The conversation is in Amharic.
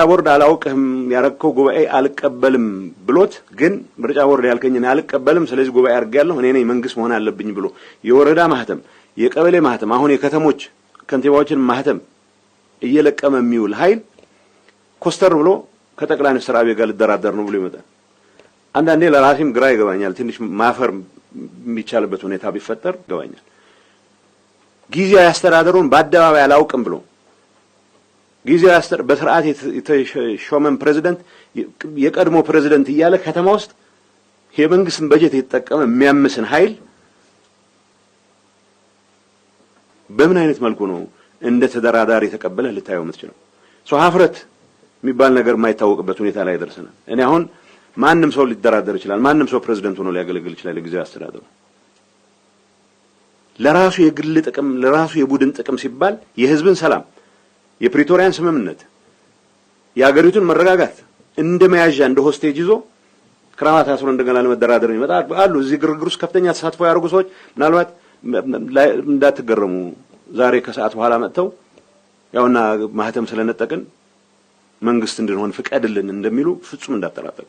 ቦርድ አላውቅህም ያረከው ጉባኤ አልቀበልም ብሎት ግን ምርጫ ቦርድ ያልከኝና አልቀበልም ስለዚህ ጉባኤ አድርጋለሁ እኔ ነኝ መንግስት መሆን አለብኝ ብሎ የወረዳ ማህተም የቀበሌ ማህተም አሁን የከተሞች ከንቲባዎችን ማህተም እየለቀመ የሚውል ኃይል ኮስተር ብሎ ከጠቅላይ ሚኒስትር አብይ ጋር ልደራደር ነው ብሎ ይመጣል። አንዳንዴ ለራሴም ግራ ይገባኛል። ትንሽ ማፈር የሚቻልበት ሁኔታ ቢፈጠር ይገባኛል። ጊዜያዊ አስተዳደሩን በአደባባይ አላውቅም ብሎ ጊዜያዊ አስተዳደር በስርዓት የተሾመን ፕሬዝዳንት የቀድሞ ፕሬዝዳንት እያለ ከተማ ውስጥ የመንግስትን በጀት የተጠቀመ የሚያምስን ኃይል በምን አይነት መልኩ ነው እንደ ተደራዳሪ ተቀበለ ልታየው የምትችለው? ሀፍረት የሚባል ነገር የማይታወቅበት ሁኔታ ላይ ደርሰናል። እኔ አሁን ማንም ሰው ሊደራደር ይችላል። ማንም ሰው ፕሬዝዳንት ሆኖ ሊያገለግል ይችላል። ጊዜያዊ አስተዳደሩ ለራሱ የግል ጥቅም ለራሱ የቡድን ጥቅም ሲባል የህዝብን ሰላም የፕሪቶሪያን ስምምነት የሀገሪቱን መረጋጋት እንደመያዣ እንደ ሆስቴጅ ይዞ ክራማት አስሮ እንደገና ለመደራደር ይመጣል አሉ። እዚህ ግርግር ውስጥ ከፍተኛ ተሳትፎ ያደርጉ ሰዎች ምናልባት እንዳትገረሙ ዛሬ ከሰዓት በኋላ መጥተው ያውና ማህተም ስለነጠቅን መንግስት እንድንሆን ፍቀድልን እንደሚሉ ፍጹም እንዳጠራጠሩ